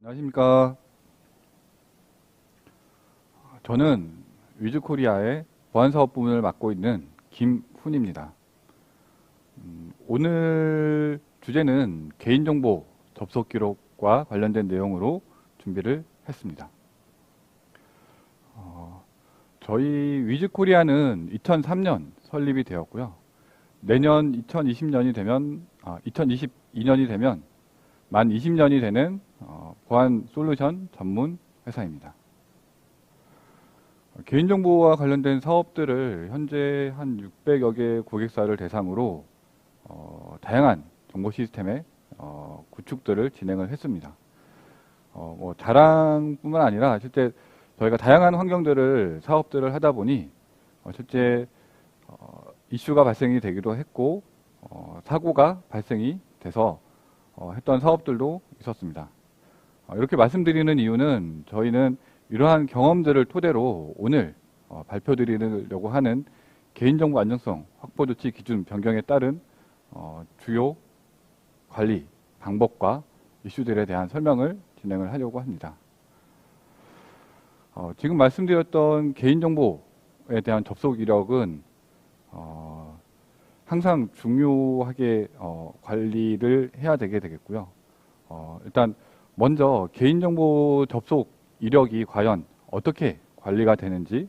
안녕하십니까. 저는 위즈코리아의 보안사업 부문을 맡고 있는 김훈입니다. 오늘 주제는 개인정보 접속 기록과 관련된 내용으로 준비를 했습니다. 저희 위즈코리아는 2003년 설립이 되었고요. 내년 2022년이 되면 만 20년이 되는 보안 솔루션 전문 회사입니다. 개인정보와 관련된 사업들을 현재 한 600여 개 고객사를 대상으로 다양한 정보 시스템의 구축들을 진행을 했습니다. 자랑뿐만 아니라 실제 저희가 다양한 사업들을 하다 보니 실제 이슈가 발생이 되기도 했고 사고가 발생이 돼서 했던 사업들도 있었습니다. 이렇게 말씀드리는 이유는 저희는 이러한 경험들을 토대로 오늘 발표드리려고 하는 개인정보 안정성 확보 조치 기준 변경에 따른 주요 관리 방법과 이슈들에 대한 설명을 진행을 하려고 합니다. 지금 말씀드렸던 개인정보에 대한 접속 이력은 항상 중요하게 관리를 해야 되겠고요. 일단 먼저 개인정보 접속 이력이 과연 어떻게 관리가 되는지를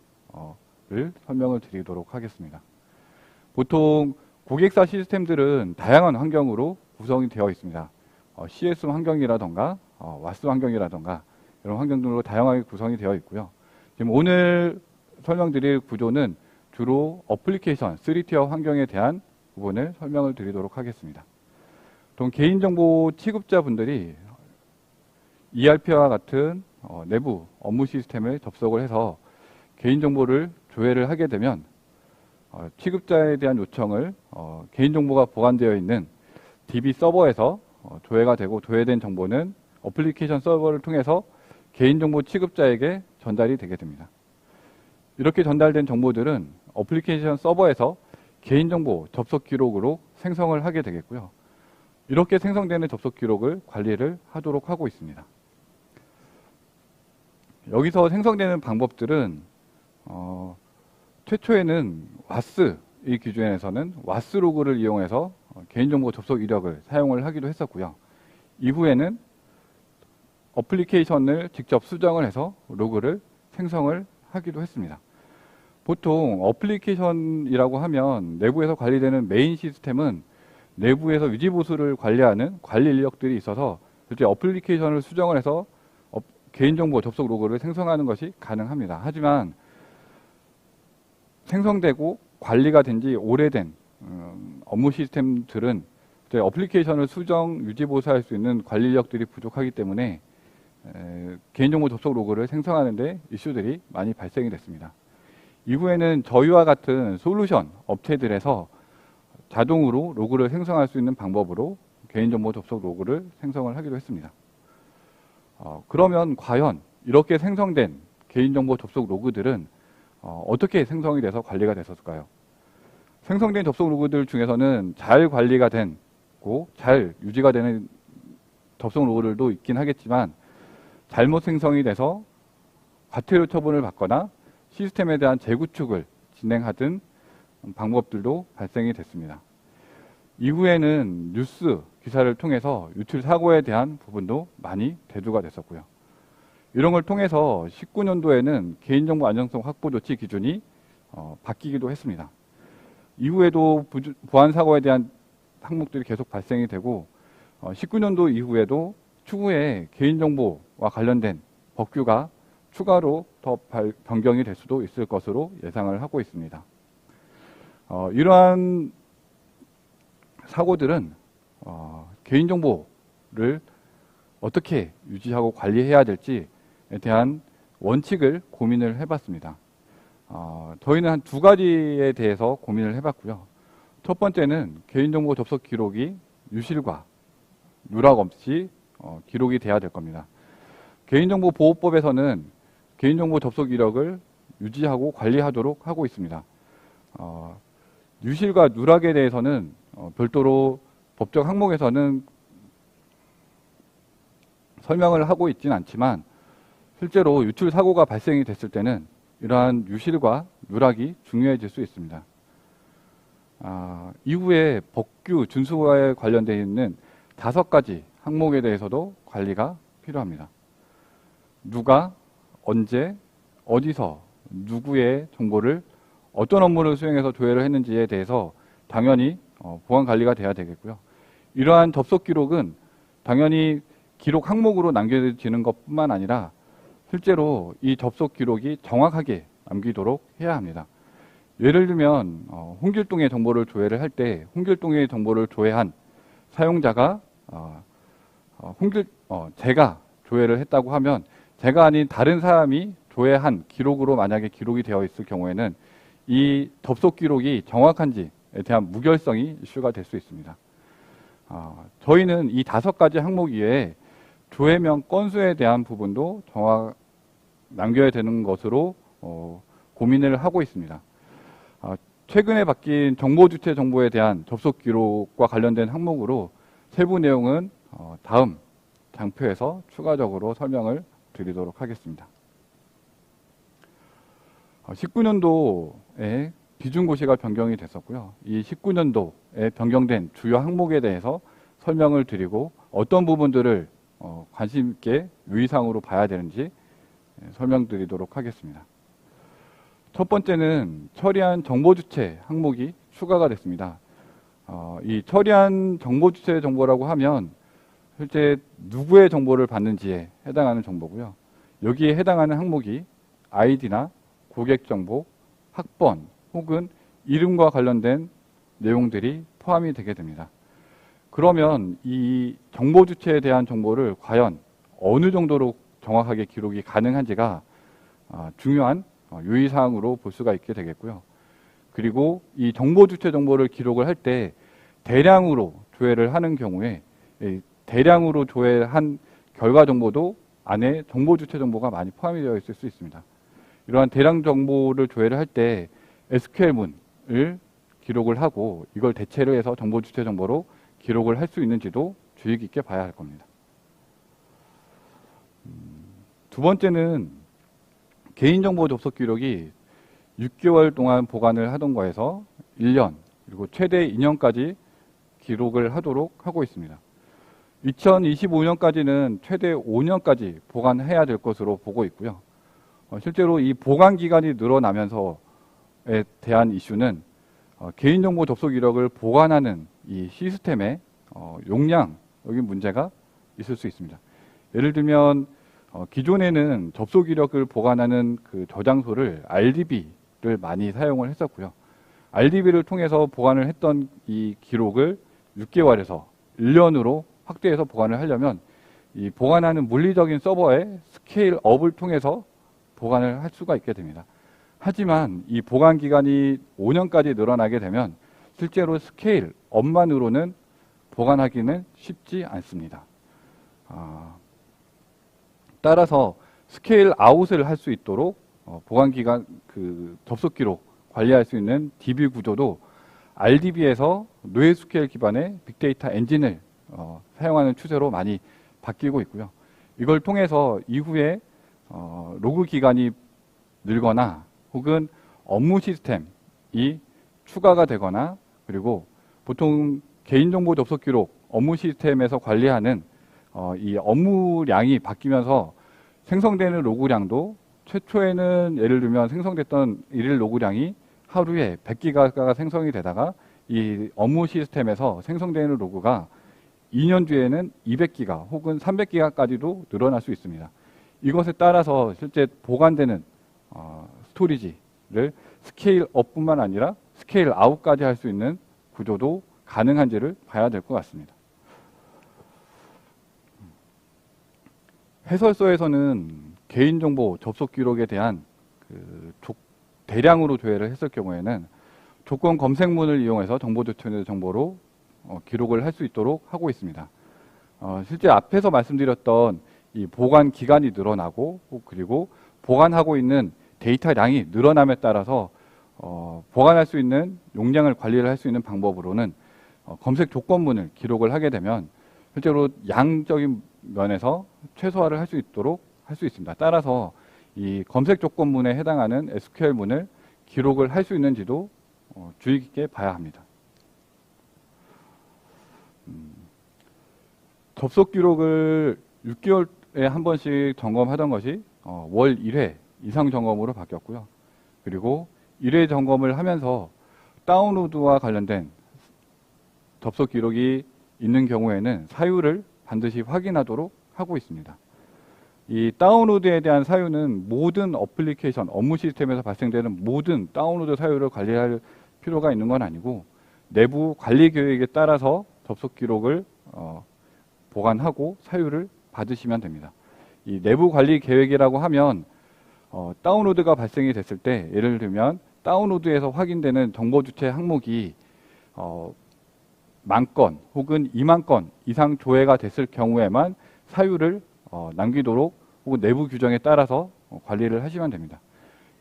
설명을 드리도록 하겠습니다. 보통 고객사 시스템들은 다양한 환경으로 구성이 되어 있습니다. CS 환경이라던가 와스 환경이라던가 이런 환경들로 다양하게 구성이 되어 있고요. 지금 오늘 설명드릴 구조는 주로 어플리케이션 3티어 환경에 대한 부분을 설명을 드리도록 하겠습니다. 보통 개인정보 취급자분들이 ERP와 같은 내부 업무 시스템에 접속을 해서 개인정보를 조회를 하게 되면 취급자에 대한 요청을 개인정보가 보관되어 있는 DB 서버에서 조회가 되고 조회된 정보는 어플리케이션 서버를 통해서 개인정보 취급자에게 전달이 되게 됩니다. 이렇게 전달된 정보들은 어플리케이션 서버에서 개인정보 접속 기록으로 생성을 하게 되겠고요. 이렇게 생성되는 접속 기록을 관리를 하도록 하고 있습니다. 여기서 생성되는 방법들은 최초에는 와스 이 기준에서는 와스 로그를 이용해서 개인정보 접속 이력을 사용을 하기도 했었고요. 이후에는 어플리케이션을 직접 수정을 해서 로그를 생성을 하기도 했습니다. 보통 어플리케이션이라고 하면 내부에서 관리되는 메인 시스템은 내부에서 유지보수를 관리하는 관리 인력들이 있어서 실제 어플리케이션을 수정을 해서 개인정보 접속 로그를 생성하는 것이 가능합니다. 하지만 생성되고 관리가 된 지 오래된 업무 시스템들은 어플리케이션을 수정, 유지보수할 수 있는 관리 인력들이 부족하기 때문에 개인정보 접속 로그를 생성하는 데 이슈들이 많이 발생이 됐습니다. 이후에는 저희와 같은 솔루션 업체들에서 자동으로 로그를 생성할 수 있는 방법으로 개인정보 접속 로그를 생성을 하기도 했습니다. 그러면 과연 이렇게 생성된 개인정보 접속 로그들은 어떻게 생성이 돼서 관리가 됐었을까요? 생성된 접속 로그들 중에서는 잘 관리가 되고 잘 유지가 되는 접속 로그들도 있긴 하겠지만 잘못 생성이 돼서 과태료 처분을 받거나 시스템에 대한 재구축을 진행하던 방법들도 발생이 됐습니다. 이후에는 뉴스 기사를 통해서 유출 사고에 대한 부분도 많이 대두가 됐었고요. 이런 걸 통해서 19년도에는 개인정보 안정성 확보 조치 기준이 바뀌기도 했습니다. 이후에도 보안 사고에 대한 항목들이 계속 발생이 되고 19년도 이후에도 추후에 개인정보와 관련된 법규가 추가로 더 변경이 될 수도 있을 것으로 예상을 하고 있습니다. 이러한 사고들은 개인정보를 어떻게 유지하고 관리해야 될지에 대한 원칙을 고민을 해봤습니다. 저희는 한 두 가지에 대해서 고민을 해봤고요. 첫 번째는 개인정보 접속 기록이 유실과 누락 없이 기록이 돼야 될 겁니다. 개인정보보호법에서는 개인정보 접속 이력을 유지하고 관리하도록 하고 있습니다. 유실과 누락에 대해서는 별도로 법적 항목에서는 설명을 하고 있지는 않지만 실제로 유출 사고가 발생이 됐을 때는 이러한 유실과 누락이 중요해질 수 있습니다. 이후에 법규 준수와에 관련되어 있는 5가지 항목에 대해서도 관리가 필요합니다. 누가, 언제, 어디서, 누구의 정보를 어떤 업무를 수행해서 조회를 했는지에 대해서 당연히 보안 관리가 돼야 되겠고요. 이러한 접속 기록은 당연히 기록 항목으로 남겨지는 것뿐만 아니라 실제로 이 접속 기록이 정확하게 남기도록 해야 합니다. 예를 들면 홍길동의 정보를 조회를 할 때 홍길동의 정보를 조회한 사용자가 제가 조회를 했다고 하면 제가 아닌 다른 사람이 조회한 기록으로 만약에 기록이 되어 있을 경우에는 이 접속 기록이 정확한지에 대한 무결성이 이슈가 될 수 있습니다. 저희는 이 5가지 항목 이외에 조회명 건수에 대한 부분도 남겨야 되는 것으로 고민을 하고 있습니다. 최근에 바뀐 정보주체 정보에 대한 접속 기록과 관련된 항목으로 세부 내용은 다음 장표에서 추가적으로 설명을 드리도록 하겠습니다. 19년도에 기준고시가 변경이 됐었고요. 이 19년도에 변경된 주요 항목에 대해서 설명을 드리고 어떤 부분들을 관심 있게 유의사항으로 봐야 되는지 설명드리도록 하겠습니다. 첫 번째는 처리한 정보주체 항목이 추가가 됐습니다. 이 처리한 정보주체 정보라고 하면 실제 누구의 정보를 받는지에 해당하는 정보고요. 여기에 해당하는 항목이 아이디나 고객정보, 학번 혹은 이름과 관련된 내용들이 포함이 되게 됩니다. 그러면 이 정보주체에 대한 정보를 과연 어느 정도로 정확하게 기록이 가능한지가 중요한 유의사항으로 볼 수가 있게 되겠고요. 그리고 이 정보주체 정보를 기록을 할 때 대량으로 조회를 하는 경우에 대량으로 조회한 결과 정보도 안에 정보주체 정보가 많이 포함이 되어 있을 수 있습니다. 이러한 대량 정보를 조회를 할 때 SQL문을 기록을 하고 이걸 대체로 해서 정보주체 정보로 기록을 할 수 있는지도 주의 깊게 봐야 할 겁니다. 두 번째는 개인정보 접속 기록이 6개월 동안 보관을 하던 거에서 1년 그리고 최대 2년까지 기록을 하도록 하고 있습니다. 2025년까지는 최대 5년까지 보관해야 될 것으로 보고 있고요. 실제로 이 보관 기간이 늘어나면서에 대한 이슈는 개인정보 접속 이력을 보관하는 이 시스템의 용량적인 문제가 있을 수 있습니다. 예를 들면 기존에는 접속 이력을 보관하는 그 저장소를 RDB를 많이 사용을 했었고요. RDB를 통해서 보관을 했던 이 기록을 6개월에서 1년으로 확대해서 보관을 하려면 이 보관하는 물리적인 서버의 스케일업을 통해서 보관을 할 수가 있게 됩니다. 하지만 이 보관 기간이 5년까지 늘어나게 되면 실제로 스케일업만으로는 보관하기는 쉽지 않습니다. 따라서 스케일 아웃을 할 수 있도록 보관 기간 접속 기록 관리할 수 있는 DB 구조도 RDB에서 노에스QL 기반의 빅데이터 엔진을 사용하는 추세로 많이 바뀌고 있고요. 이걸 통해서 이후에 로그 기간이 늘거나 혹은 업무 시스템이 추가가 되거나 그리고 보통 개인정보 접속 기록 업무 시스템에서 관리하는 이 업무량이 바뀌면서 생성되는 로그량도 최초에는 예를 들면 생성됐던 일일 로그량이 하루에 100기가가 생성이 되다가 이 업무 시스템에서 생성되는 로그가 2년 뒤에는 200기가 혹은 300기가까지도 늘어날 수 있습니다. 이것에 따라서 실제 보관되는 스토리지를 스케일 업뿐만 아니라 스케일 아웃까지 할 수 있는 구조도 가능한지를 봐야 될 것 같습니다. 해설서에서는 개인정보 접속 기록에 대한 대량으로 조회를 했을 경우에는 조건 검색문을 이용해서 정보조치 정보로 기록을 할 수 있도록 하고 있습니다. 실제 앞에서 말씀드렸던 이 보관 기간이 늘어나고 그리고 보관하고 있는 데이터량이 늘어남에 따라서 보관할 수 있는 용량을 관리를 할 수 있는 방법으로는 검색 조건문을 기록을 하게 되면 실제로 양적인 면에서 최소화를 할 수 있도록 할 수 있습니다. 따라서 이 검색 조건문에 해당하는 SQL문을 기록을 할 수 있는지도 주의 깊게 봐야 합니다. 접속 기록을 6개월에 한 번씩 점검하던 것이 월 1회 이상 점검으로 바뀌었고요. 그리고 1회 점검을 하면서 다운로드와 관련된 접속 기록이 있는 경우에는 사유를 반드시 확인하도록 하고 있습니다. 이 다운로드에 대한 사유는 모든 어플리케이션, 업무 시스템에서 발생되는 모든 다운로드 사유를 관리할 필요가 있는 건 아니고 내부 관리 계획에 따라서 접속 기록을 보관하고 사유를 받으시면 됩니다. 이 내부 관리 계획이라고 하면 다운로드가 발생이 됐을 때 예를 들면 다운로드에서 확인되는 정보 주체 항목이 10,000건 혹은 20,000건 이상 조회가 됐을 경우에만 사유를 남기도록 혹은 내부 규정에 따라서 관리를 하시면 됩니다.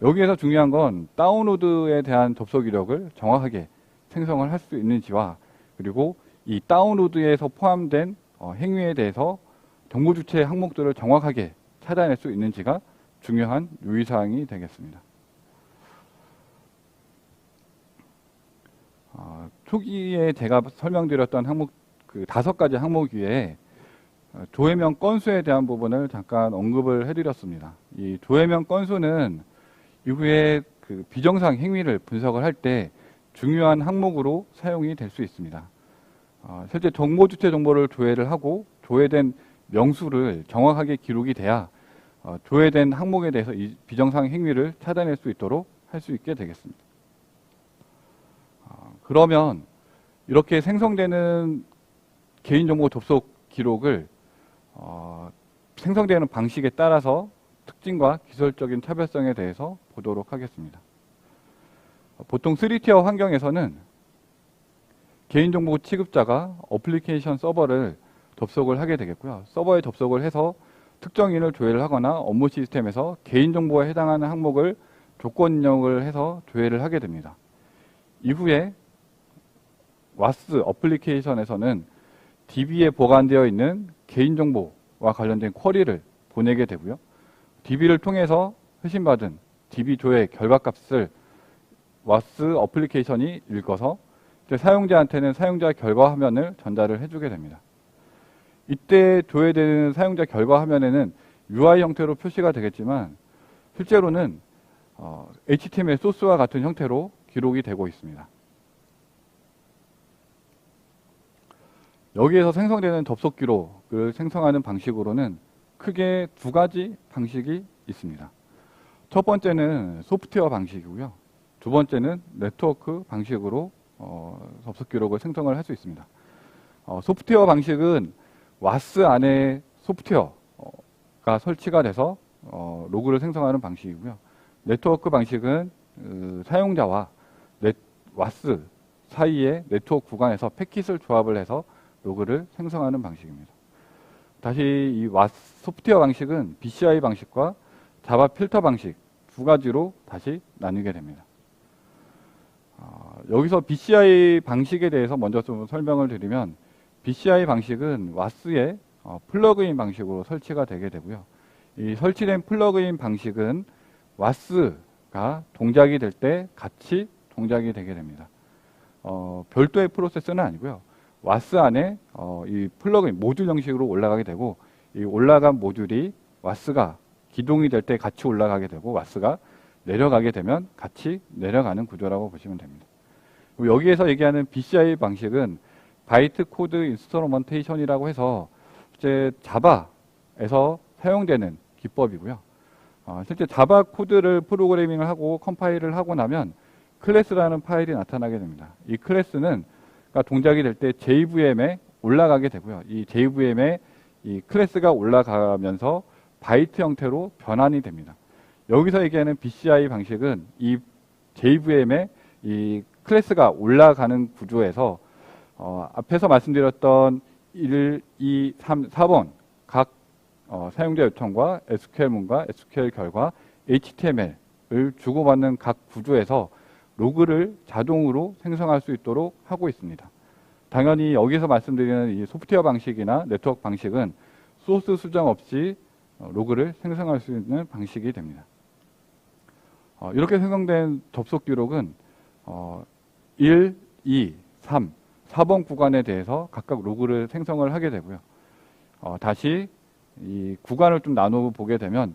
여기에서 중요한 건 다운로드에 대한 접속 이력을 정확하게 생성을 할 수 있는지와 그리고 이 다운로드에서 포함된 행위에 대해서 정보 주체 항목들을 정확하게 찾아낼 수 있는지가 중요한 유의사항이 되겠습니다. 초기에 제가 설명드렸던 항목 그 5가지 항목 위에 조회명 건수에 대한 부분을 잠깐 언급을 해드렸습니다. 이 조회명 건수는 이후에 그 비정상 행위를 분석을 할 때 중요한 항목으로 사용이 될 수 있습니다. 실제 정보 주체 정보를 조회를 하고 조회된 명수를 정확하게 기록이 돼야 조회된 항목에 대해서 이 비정상 행위를 찾아낼 수 있도록 할 수 있게 되겠습니다. 그러면 이렇게 생성되는 개인정보 접속 기록을 생성되는 방식에 따라서 특징과 기술적인 차별성에 대해서 보도록 하겠습니다. 보통 3티어 환경에서는 개인정보 취급자가 어플리케이션 서버를 접속을 하게 되겠고요. 서버에 접속을 해서 특정인을 조회를 하거나 업무 시스템에서 개인정보에 해당하는 항목을 조건 입력을 해서 조회를 하게 됩니다. 이후에 WAS 어플리케이션에서는 DB에 보관되어 있는 개인정보와 관련된 쿼리를 보내게 되고요. DB를 통해서 회신받은 DB 조회 결과값을 WAS 어플리케이션이 읽어서 사용자한테는 사용자 결과 화면을 전달을 해주게 됩니다. 이때 조회되는 사용자 결과 화면에는 UI 형태로 표시가 되겠지만 실제로는 HTML 소스와 같은 형태로 기록이 되고 있습니다. 여기에서 생성되는 접속 기록을 생성하는 방식으로는 크게 2가지 방식이 있습니다. 첫 번째는 소프트웨어 방식이고요. 두 번째는 네트워크 방식으로 접속 기록을 생성을 할 수 있습니다. 소프트웨어 방식은 WAS 안에 소프트웨어가 설치가 돼서 로그를 생성하는 방식이고요. 네트워크 방식은 사용자와 WAS 사이의 네트워크 구간에서 패킷을 조합을 해서 로그를 생성하는 방식입니다. 다시 이 WAS 소프트웨어 방식은 BCI 방식과 자바 필터 방식 2가지로 다시 나뉘게 됩니다. 여기서 BCI 방식에 대해서 먼저 좀 설명을 드리면 BCI 방식은 WAS의 플러그인 방식으로 설치가 되게 되고요. 이 설치된 플러그인 방식은 WAS가 동작이 될 때 같이 동작이 되게 됩니다. 별도의 프로세스는 아니고요. WAS 안에 이 플러그인 모듈 형식으로 올라가게 되고 이 올라간 모듈이 WAS가 기동이 될 때 같이 올라가게 되고 WAS가 내려가게 되면 같이 내려가는 구조라고 보시면 됩니다. 여기에서 얘기하는 BCI 방식은 바이트 코드 인스트루먼테이션이라고 해서 실제 자바에서 사용되는 기법이고요. 실제 자바 코드를 프로그래밍을 하고 컴파일을 하고 나면 클래스라는 파일이 나타나게 됩니다. 이 클래스는 동작이 될 때 JVM에 올라가게 되고요. 이 JVM에 이 클래스가 올라가면서 바이트 형태로 변환이 됩니다. 여기서 얘기하는 BCI 방식은 이 JVM에 이 클래스가 올라가는 구조에서 앞에서 말씀드렸던 1, 2, 3, 4번 각 사용자 요청과 SQL문과 SQL 결과, HTML을 주고받는 각 구조에서 로그를 자동으로 생성할 수 있도록 하고 있습니다. 당연히 여기서 말씀드리는 이 소프트웨어 방식이나 네트워크 방식은 소스 수정 없이 로그를 생성할 수 있는 방식이 됩니다. 이렇게 생성된 접속 기록은 1, 2, 3, 4번 구간에 대해서 각각 로그를 생성을 하게 되고요. 다시 이 구간을 좀 나누어 보게 되면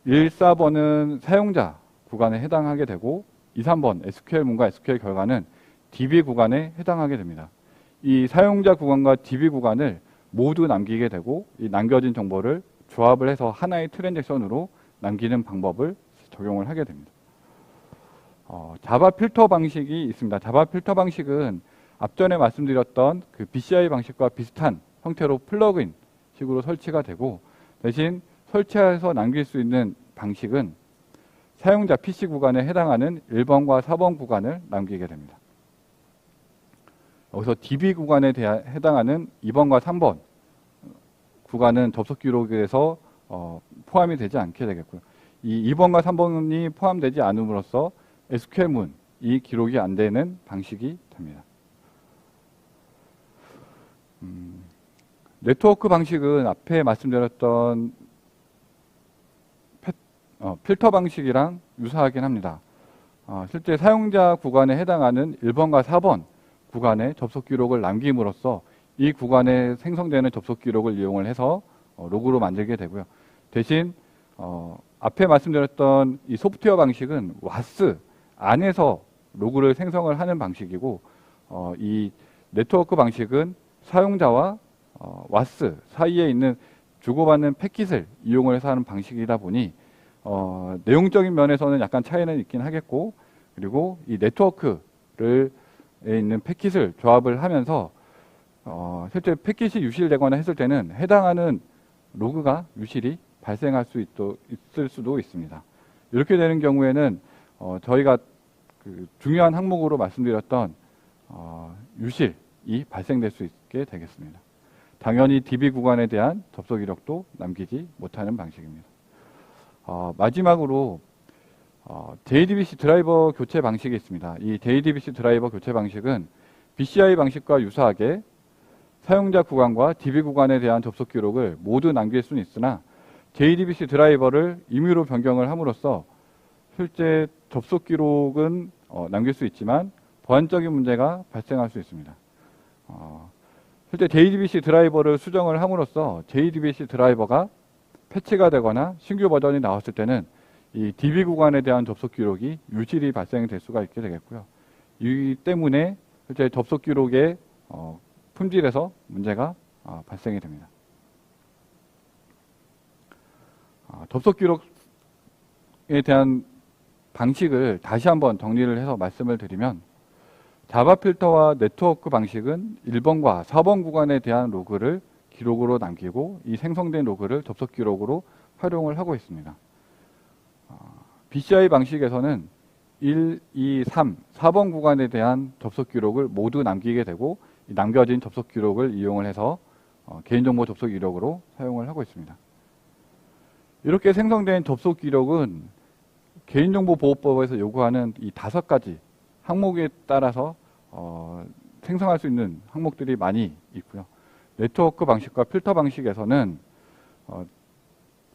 1, 4번은 사용자 구간에 해당하게 되고 2, 3번 SQL문과 SQL 결과는 DB 구간에 해당하게 됩니다. 이 사용자 구간과 DB 구간을 모두 남기게 되고 이 남겨진 정보를 조합을 해서 하나의 트랜잭션으로 남기는 방법을 적용을 하게 됩니다. 자바 필터 방식이 있습니다. 자바 필터 방식은 앞전에 말씀드렸던 그 BCI 방식과 비슷한 형태로 플러그인 식으로 설치가 되고 대신 설치해서 남길 수 있는 방식은 사용자 PC 구간에 해당하는 1번과 4번 구간을 남기게 됩니다. 여기서 DB 구간에 해당하는 2번과 3번 구간은 접속 기록에서 포함이 되지 않게 되겠고요. 이 2번과 3번이 포함되지 않음으로써 SQL문 이 기록이 안 되는 방식이 됩니다. 네트워크 방식은 앞에 말씀드렸던 필터 방식이랑 유사하긴 합니다. 실제 사용자 구간에 해당하는 1번과 4번 구간에 접속 기록을 남김으로써 이 구간에 생성되는 접속 기록을 이용을 해서 로그로 만들게 되고요. 대신 앞에 말씀드렸던 이 소프트웨어 방식은 WAS 안에서 로그를 생성을 하는 방식이고 이 네트워크 방식은 사용자와 WAS 사이에 있는 주고받는 패킷을 이용을 해서 하는 방식이다 보니 내용적인 면에서는 약간 차이는 있긴 하겠고 그리고 이 네트워크에 있는 패킷을 조합을 하면서 실제 패킷이 유실되거나 했을 때는 해당하는 로그가 유실이 발생할 수 있을 수도 있습니다. 이렇게 되는 경우에는 저희가 그 중요한 항목으로 말씀드렸던 유실이 발생될 수 있게 되겠습니다. 당연히 DB 구간에 대한 접속 이력도 남기지 못하는 방식입니다. 마지막으로 JDBC 드라이버 교체 방식이 있습니다. 이 JDBC 드라이버 교체 방식은 BCI 방식과 유사하게 사용자 구간과 DB 구간에 대한 접속 기록을 모두 남길 수는 있으나 JDBC 드라이버를 임의로 변경을 함으로써 실제 접속 기록은 남길 수 있지만 보안적인 문제가 발생할 수 있습니다. 실제 JDBC 드라이버를 수정을 함으로써 JDBC 드라이버가 패치가 되거나 신규 버전이 나왔을 때는 이 DB 구간에 대한 접속 기록이 유실이 발생될 수가 있게 되겠고요. 이 때문에 실제 접속 기록의 품질에서 문제가 발생이 됩니다. 접속 기록에 대한 방식을 다시 한번 정리를 해서 말씀을 드리면 자바 필터와 네트워크 방식은 1번과 4번 구간에 대한 로그를 기록으로 남기고 이 생성된 로그를 접속 기록으로 활용을 하고 있습니다. BCI 방식에서는 1, 2, 3, 4번 구간에 대한 접속 기록을 모두 남기게 되고 이 남겨진 접속 기록을 이용을 해서 개인정보 접속 이력으로 사용을 하고 있습니다. 이렇게 생성된 접속 기록은 개인정보보호법에서 요구하는 이 5가지 항목에 따라서 생성할 수 있는 항목들이 많이 있고요. 네트워크 방식과 필터 방식에서는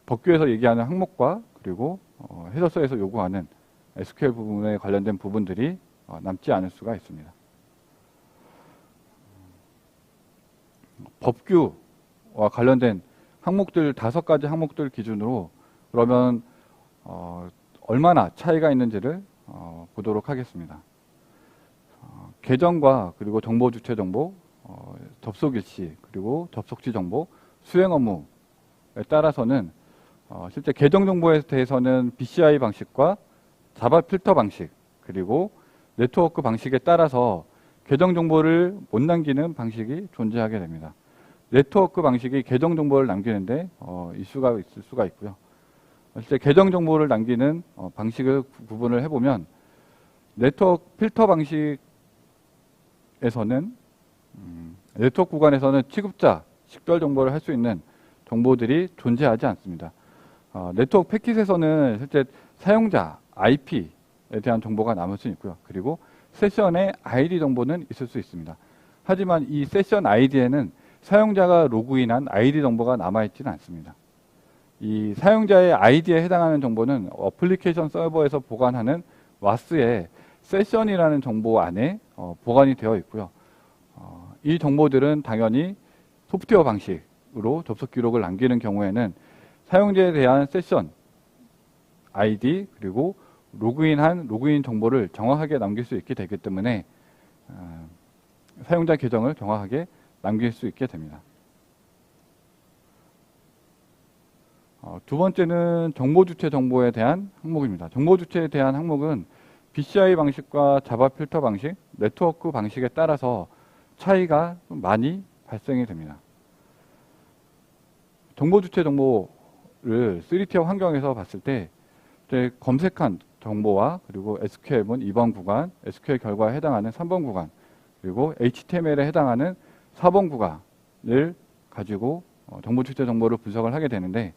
법규에서 얘기하는 항목과 그리고 해설서에서 요구하는 SQL 부분에 관련된 부분들이 남지 않을 수가 있습니다. 법규와 관련된 항목들 5가지 항목들 기준으로 그러면 얼마나 차이가 있는지를 보도록 하겠습니다. 계정과 그리고 정보 주체 정보, 접속 일시 그리고 접속지 정보, 수행 업무에 따라서는 실제 계정 정보에 대해서는 BCI 방식과 자바 필터 방식 그리고 네트워크 방식에 따라서 계정 정보를 못 남기는 방식이 존재하게 됩니다. 네트워크 방식이 계정 정보를 남기는데 이슈가 있을 수가 있고요. 실제 계정 정보를 남기는 방식을 구분을 해보면 네트워크 필터 방식에서는 네트워크 구간에서는 취급자, 식별 정보를 할 수 있는 정보들이 존재하지 않습니다. 네트워크 패킷에서는 실제 사용자 IP에 대한 정보가 남을 수 있고요. 그리고 세션의 ID 정보는 있을 수 있습니다. 하지만 이 세션 ID에는 사용자가 로그인한 아이디 정보가 남아있지는 않습니다. 이 사용자의 아이디에 해당하는 정보는 어플리케이션 서버에서 보관하는 WAS의 세션이라는 정보 안에 보관이 되어 있고요. 이 정보들은 당연히 소프트웨어 방식으로 접속 기록을 남기는 경우에는 사용자에 대한 세션 아이디 그리고 로그인한 로그인 정보를 정확하게 남길 수 있게 되기 때문에 사용자 계정을 정확하게 남길 수 있게 됩니다. 두 번째는 정보 주체 정보에 대한 항목입니다. 정보 주체에 대한 항목은 BCI 방식과 자바 필터 방식, 네트워크 방식에 따라서 차이가 좀 많이 발생이 됩니다. 정보 주체 정보를 3티어 환경에서 봤을 때 검색한 정보와 그리고 SQL문 2번 구간, SQL 결과에 해당하는 3번 구간, 그리고 HTML에 해당하는 4번 구간을 가지고 정보 주체 정보를 분석을 하게 되는데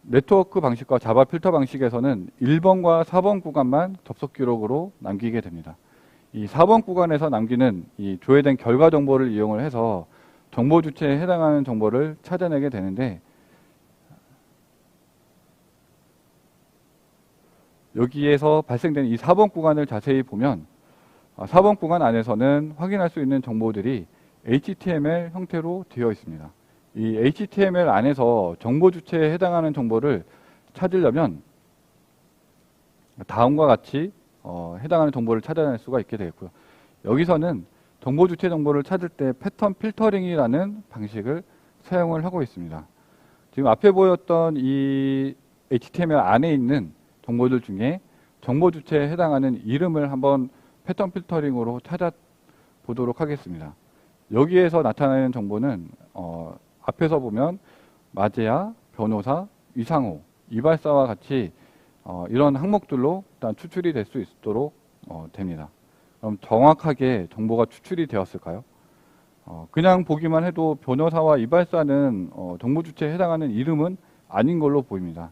네트워크 방식과 자바 필터 방식에서는 1번과 4번 구간만 접속 기록으로 남기게 됩니다. 이 4번 구간에서 남기는 이 조회된 결과 정보를 이용을 해서 정보 주체에 해당하는 정보를 찾아내게 되는데 여기에서 발생된 이 4번 구간을 자세히 보면 4번 구간 안에서는 확인할 수 있는 정보들이 HTML 형태로 되어 있습니다. 이 HTML 안에서 정보 주체에 해당하는 정보를 찾으려면 다음과 같이 해당하는 정보를 찾아낼 수가 있게 되겠고요. 여기서는 정보 주체 정보를 찾을 때 패턴 필터링이라는 방식을 사용을 하고 있습니다. 지금 앞에 보였던 이 HTML 안에 있는 정보들 중에 정보 주체에 해당하는 이름을 한번 패턴 필터링으로 찾아보도록 하겠습니다. 여기에서 나타나는 정보는 앞에서 보면 마제야, 변호사, 이상호, 이발사와 같이 이런 항목들로 일단 추출이 될 수 있도록 됩니다. 그럼 정확하게 정보가 추출이 되었을까요? 그냥 보기만 해도 변호사와 이발사는 정보 주체에 해당하는 이름은 아닌 걸로 보입니다.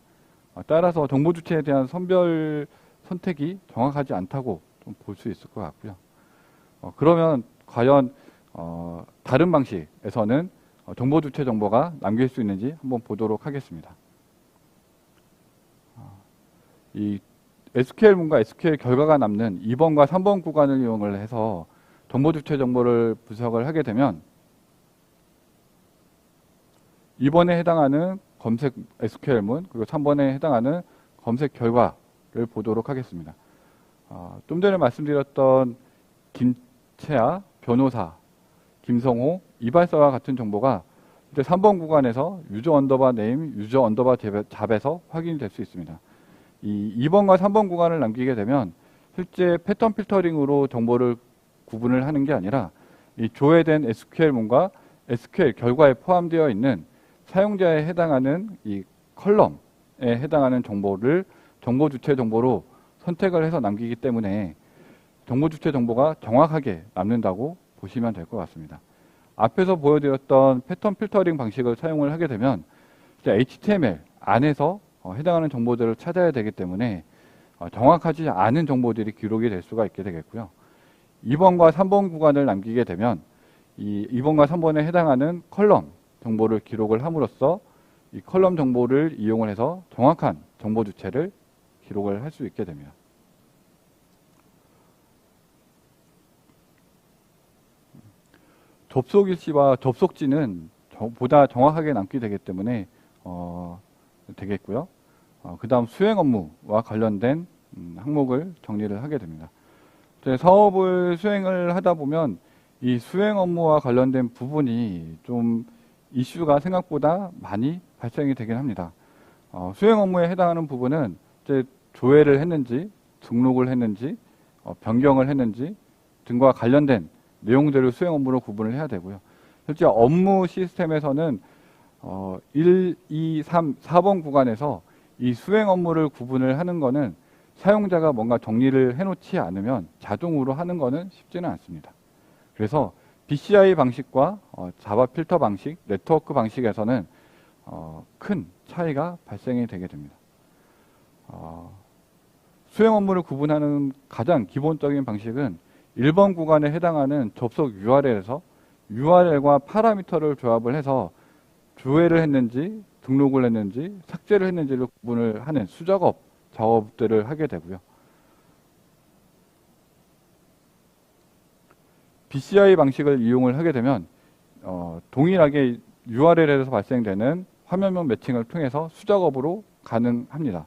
따라서 정보 주체에 대한 선별 선택이 정확하지 않다고 좀 볼 수 있을 것 같고요. 그러면 과연 다른 방식에서는 정보 주체 정보가 남길 수 있는지 한번 보도록 하겠습니다. 이 SQL문과 SQL 결과가 남는 2번과 3번 구간을 이용을 해서 정보 주체 정보를 분석을 하게 되면 2번에 해당하는 검색 SQL문 그리고 3번에 해당하는 검색 결과를 보도록 하겠습니다. 좀 전에 말씀드렸던 김채아, 변호사, 김성호, 이발사와 같은 정보가 이제 3번 구간에서 유저 언더바 네임, 유저 언더바 잡에서 확인이 될 수 있습니다. 이 2번과 3번 구간을 남기게 되면 실제 패턴 필터링으로 정보를 구분을 하는 게 아니라 이 조회된 SQL문과 SQL 결과에 포함되어 있는 사용자에 해당하는 이 컬럼에 해당하는 정보를 정보 주체 정보로 선택을 해서 남기기 때문에 정보 주체 정보가 정확하게 남는다고 보시면 될 것 같습니다. 앞에서 보여드렸던 패턴 필터링 방식을 사용을 하게 되면 HTML 안에서 해당하는 정보들을 찾아야 되기 때문에 정확하지 않은 정보들이 기록이 될 수가 있게 되겠고요. 2번과 3번 구간을 남기게 되면 이 2번과 3번에 해당하는 컬럼 정보를 기록을 함으로써 이 컬럼 정보를 이용을 해서 정확한 정보 주체를 기록을 할 수 있게 됩니다. 접속 일시와 접속지는 보다 정확하게 남게 되기 때문에 되겠고요. 그 다음 수행 업무와 관련된 항목을 정리를 하게 됩니다. 사업을 수행을 하다 보면 이 수행 업무와 관련된 부분이 좀 이슈가 생각보다 많이 발생이 되긴 합니다. 수행 업무에 해당하는 부분은 이제 조회를 했는지, 등록을 했는지, 변경을 했는지 등과 관련된 내용들을 수행 업무로 구분을 해야 되고요. 실제 업무 시스템에서는 1, 2, 3, 4번 구간에서 이 수행 업무를 구분을 하는 거는 사용자가 뭔가 정리를 해놓지 않으면 자동으로 하는 거는 쉽지는 않습니다. 그래서 BCI 방식과 자바 필터 방식, 네트워크 방식에서는 큰 차이가 발생이 되게 됩니다. 수행 업무를 구분하는 가장 기본적인 방식은 1번 구간에 해당하는 접속 URL에서 URL과 파라미터를 조합을 해서 조회를 했는지 등록을 했는지 삭제를 했는지를 구분을 하는 수작업 작업들을 하게 되고요. BCI 방식을 이용을 하게 되면 동일하게 URL에서 발생되는 화면명 매칭을 통해서 수작업으로 가능합니다.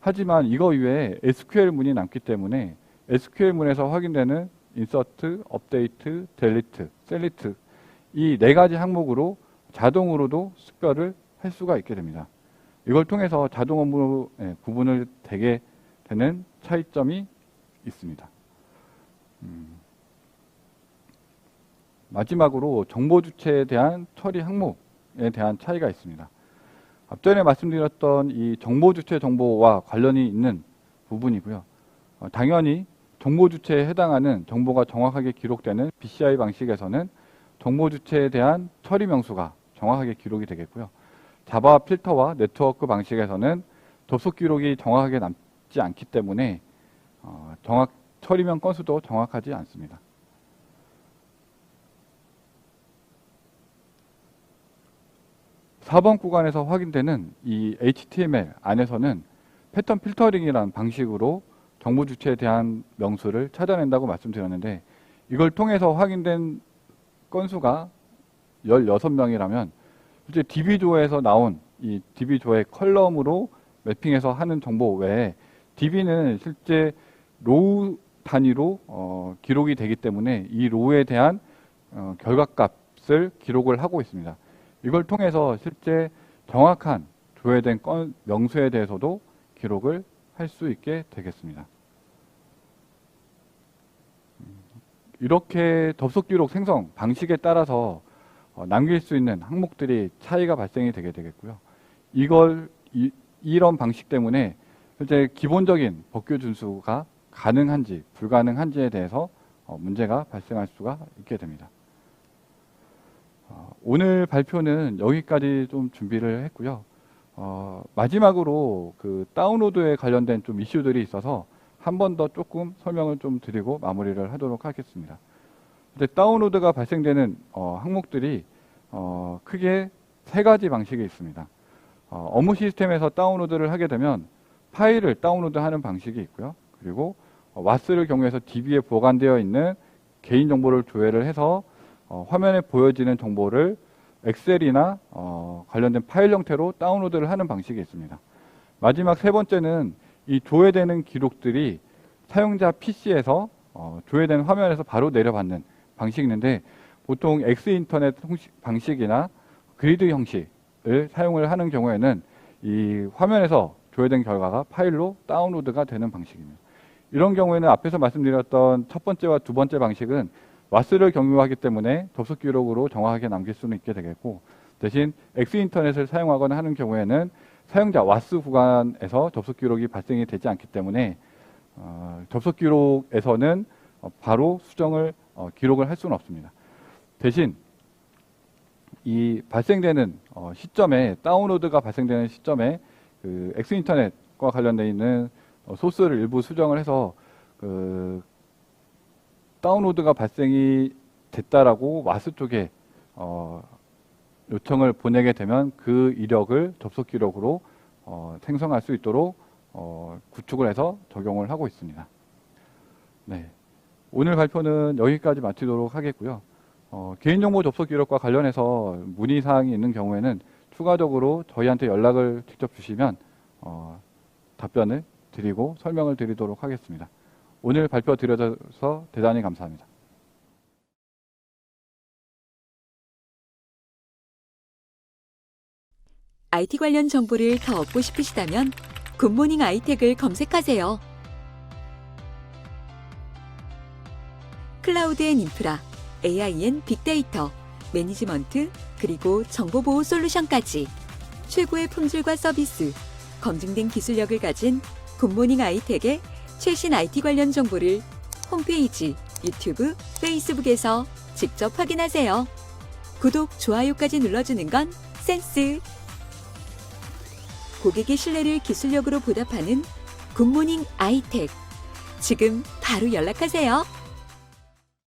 하지만 이거 이외에 SQL문이 남기 때문에 SQL문에서 확인되는 인서트, 업데이트, 델리트, 셀리트 이 4가지 항목으로 자동으로도識別을 할 수가 있게 됩니다. 이걸 통해서 자동 업무 구분을 되게 되는 차이점이 있습니다. 마지막으로 정보 주체에 대한 처리 항목에 대한 차이가 있습니다. 앞전에 말씀드렸던 이 정보 주체 정보와 관련이 있는 부분이고요. 당연히 정보 주체에 해당하는 정보가 정확하게 기록되는 BCI 방식에서는 정보 주체에 대한 처리 명수가 정확하게 기록이 되겠고요. 자바 필터와 네트워크 방식에서는 접속 기록이 정확하게 남지 않기 때문에 처리명 건수도 정확하지 않습니다. (4번) 구간에서 확인되는 이 HTML 안에서는 패턴 필터링이라는 방식으로 정보 주체에 대한 명수를 찾아낸다고 말씀드렸는데, 이걸 통해서 확인된 건수가 16명이라면 실제 DB조에서 나온 이 DB조의 컬럼으로 매핑해서 하는 정보 외에 DB는 실제 로우 단위로 기록이 되기 때문에 이 로우에 대한 결과값을 기록을 하고 있습니다. 이걸 통해서 실제 정확한 조회된 명수에 대해서도 기록을 할 수 있게 되겠습니다. 이렇게 접속 기록 생성 방식에 따라서 남길 수 있는 항목들이 차이가 발생이 되게 되겠고요. 이런 방식 때문에 실제 기본적인 법규 준수가 가능한지 불가능한지에 대해서 문제가 발생할 수가 있게 됩니다. 오늘 발표는 여기까지 좀 준비를 했고요. 마지막으로 그 다운로드에 관련된 좀 이슈들이 있어서 한 번 더 조금 설명을 좀 드리고 마무리를 하도록 하겠습니다. 근데 다운로드가 발생되는 항목들이 크게 3가지 방식이 있습니다. 업무 시스템에서 다운로드를 하게 되면 파일을 다운로드하는 방식이 있고요. 그리고 와스를 경우에서 DB에 보관되어 있는 개인정보를 조회를 해서 화면에 보여지는 정보를 엑셀이나 관련된 파일 형태로 다운로드를 하는 방식이 있습니다. 마지막 3번째는 이 조회되는 기록들이 사용자 PC에서 조회된 화면에서 바로 내려받는 방식이 있는데, 보통 X인터넷 방식이나 그리드 형식을 사용을 하는 경우에는 이 화면에서 조회된 결과가 파일로 다운로드가 되는 방식입니다. 이런 경우에는 앞에서 말씀드렸던 첫 번째와 두 번째 방식은 와스를 경유하기 때문에 접속 기록으로 정확하게 남길 수는 있게 되겠고, 대신 X인터넷을 사용하거나 하는 경우에는 사용자 와스 구간에서 접속 기록이 발생이 되지 않기 때문에 접속 기록에서는 바로 수정을 기록을 할 수는 없습니다. 대신 이 발생되는 시점에 다운로드가 발생되는 시점에 그 X인터넷과 관련되어 있는 소스를 일부 수정을 해서 그 다운로드가 발생이 됐다라고 와스 쪽에 요청을 보내게 되면 그 이력을 접속 기록으로 생성할 수 있도록 구축을 해서 적용을 하고 있습니다. 네, 오늘 발표는 여기까지 마치도록 하겠고요. 개인정보 접속 기록과 관련해서 문의사항이 있는 경우에는 추가적으로 저희한테 연락을 직접 주시면 답변을 드리고 설명을 드리도록 하겠습니다. 오늘 발표 드려줘서 대단히 감사합니다. IT 관련 정보를 더 얻고 싶으시다면 굿모닝 아이텍을 검색하세요. 클라우드 앤 인프라, AI 앤 빅데이터, 매니지먼트, 그리고 정보보호 솔루션까지 최고의 품질과 서비스, 검증된 기술력을 가진 굿모닝 아이텍의 최신 IT 관련 정보를 홈페이지, 유튜브, 페이스북에서 직접 확인하세요. 구독, 좋아요까지 눌러주는 건 센스! 고객의 신뢰를 기술력으로 보답하는 굿모닝 아이텍. 지금 바로 연락하세요.